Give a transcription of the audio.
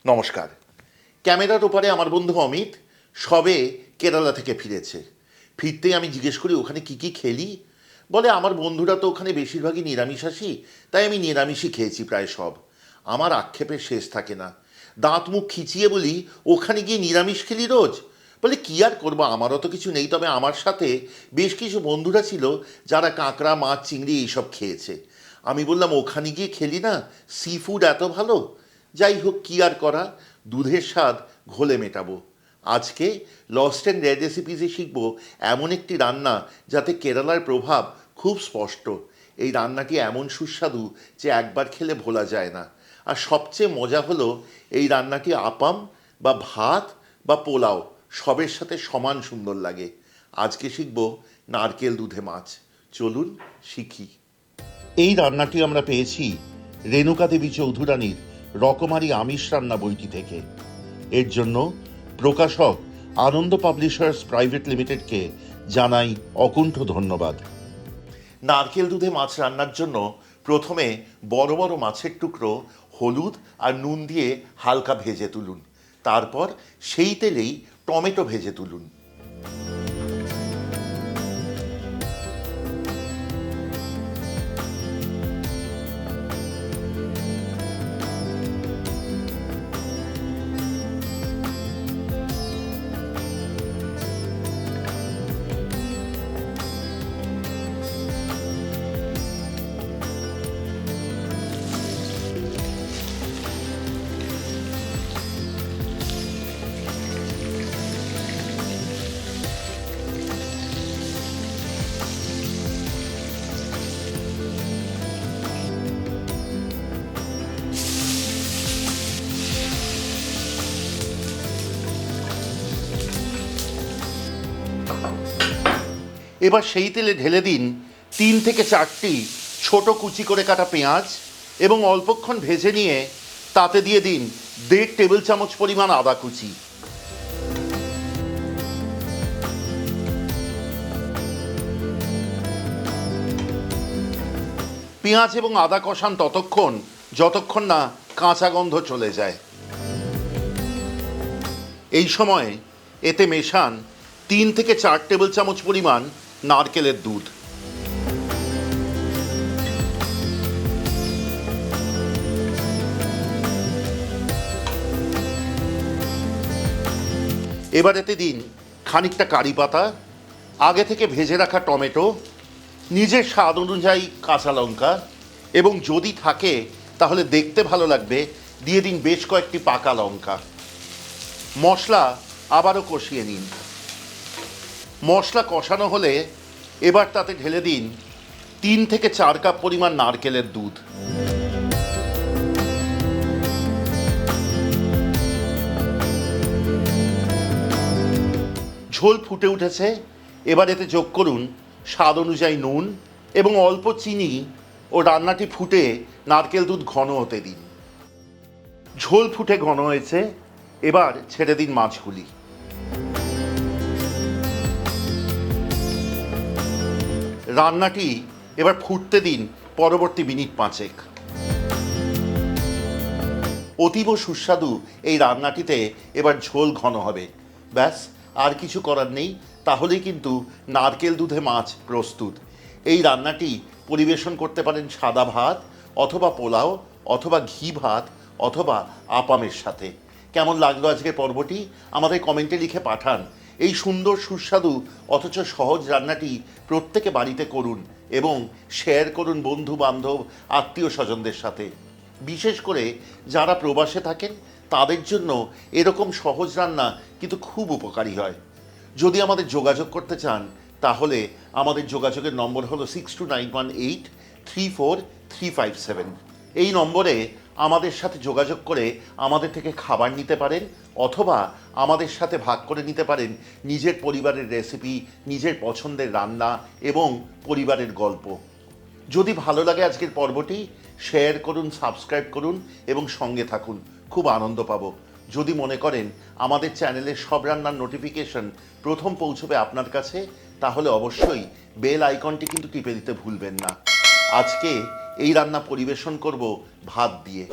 নমস্কার। ক্যামেরার ওপারে আমার বন্ধু অমিত সবে কেরালা থেকে ফিরেছে। ফিরতেই আমি জিজ্ঞেস করি ওখানে কি কি খেলি। বলে আমার বন্ধুরা তো ওখানে বেশিরভাগই নিরামিষাশী, তাই আমি নিরামিষই খেয়েছি প্রায় সব। আমার আক্ষেপের শেষ থাকে না। দাঁত মুখ খিচিয়ে বলি, ওখানে গিয়ে নিরামিষ খেলি রোজ? বলে কী আর করবো, আমারও তো কিছু নেই, তবে আমার সাথে বেশ কিছু বন্ধুরা ছিল যারা কাঁকড়া মাছ চিংড়ি এইসব খেয়েছে। আমি বললাম ওখানে গিয়ে খেলি না, সি ফুড এত ভালো। যাই হোক, কী আর করা, দুধের স্বাদ ঘোলে মেটাবো। আজকে লস্ট অ্যান্ড রেয়ার রেসিপিসে শিখব এমন একটি রান্না যাতে কেরালার প্রভাব খুব স্পষ্ট। এই রান্নাটি এমন সুস্বাদু যে একবার খেলে ভোলা যায় না। আর সবচেয়ে মজা হলো এই রান্নাটি আপাম বা ভাত বা পোলাও সবের সাথে সমান সুন্দর লাগে। আজকে শিখব নারকেল দুধে মাছ। চলুন শিখি। এই রান্নাটি আমরা পেয়েছি রেণুকা দেবী চৌধুরানীর রকমারি আমিষ রান্না বইটি থেকে। এর জন্য প্রকাশক আনন্দ পাবলিশার্স প্রাইভেট লিমিটেডকে জানাই অকুণ্ঠ ধন্যবাদ। নারকেল দুধে মাছ রান্নার জন্য প্রথমে বড় বড় মাছের টুকরো হলুদ আর নুন দিয়ে হালকা ভেজে তুলুন। তারপর সেই তেলেই টমেটো ভেজে তুলুন। এবার সেই তেলে ঢেলে দিন 3 থেকে 4টি ছোট কুচি করে কাটা পেঁয়াজ এবং অল্পক্ষণ ভেজে নিয়ে তাতে দিয়ে দিন 1.5 টেবিল চামচ পরিমাণ আদা কুচি। পেঁয়াজ এবং আদা কষান ততক্ষণ যতক্ষণ না কাঁচা গন্ধ চলে যায়। এই সময় এতে মেশান 3 থেকে 4 টেবিল চামচ পরিমাণ নারকেলের দুধ। এবার এতে দিন খানিকটা কারি পাতা, আগে থেকে ভেজে রাখা টমেটো, নিজের স্বাদ অনুযায়ী কাঁচা লঙ্কা এবং যদি থাকে তাহলে দেখতে ভালো লাগবে দিয়ে দিন বেশ কয়েকটি পাকা লঙ্কা। মশলা আবারও কষিয়ে নিন। মশলা কষানো হলে এবার তাতে ঢেলে দিন 3 থেকে 4 কাপ পরিমাণ নারকেলের দুধ। ঝোল ফুটে উঠেছে, এবার এতে যোগ করুন স্বাদ অনুযায়ী নুন এবং অল্প চিনি ও রান্নাটি ফুটে নারকেল দুধ ঘন হতে দিন। ঝোল ফুটে ঘন হয়েছে, এবার ছেড়ে দিন মাছগুলি। রান্নাটি এবার ফুটতে দিন পরবর্তী মিনিট 5। অতীব সুস্বাদু এই রান্নাটিতে এবার ঝোল ঘন হবে। ব্যাস, আর কিছু করার নেই, তাহলেই কিন্তু নারকেল দুধে মাছ প্রস্তুত। এই রান্নাটি পরিবেশন করতে পারেন সাদা ভাত অথবা পোলাও অথবা ঘি ভাত অথবা আপামের সাথে। কেমন লাগলো আজকের পর্বটি আমাদের কমেন্টে লিখে পাঠান। এই সুন্দর সুস্বাদু অথচ সহজ রান্নাটি প্রত্যেকে বাড়িতে করুন এবং শেয়ার করুন বন্ধু বান্ধব আত্মীয় স্বজনদের সাথে। বিশেষ করে যারা প্রবাসে থাকেন তাদের জন্য এরকম সহজ রান্না কিন্তু খুব উপকারী হয়। যদি আমাদের যোগাযোগ করতে চান তাহলে আমাদের যোগাযোগের নম্বর হলো 6291834357। এই নম্বরে আমাদের সাথে যোগাযোগ করে আমাদের থেকে খাবার নিতে পারেন অথবা আমাদের সাথে ভাগ করে নিতে পারেন নিজের পরিবারের রেসিপি, নিজের পছন্দের রান্না এবং পরিবারের গল্প। যদি ভালো লাগে আজকের পর্বটি শেয়ার করুন, সাবস্ক্রাইব করুন এবং সঙ্গে থাকুন, খুব আনন্দ পাবো। যদি মনে করেন আমাদের চ্যানেলের সব রান্নার নোটিফিকেশন প্রথম পৌঁছবে আপনার কাছে তাহলে অবশ্যই বেল আইকনটি কিন্তু টিপে দিতে ভুলবেন না। আজকে এই রান্না পরিবেশন করব ভাত দিয়ে।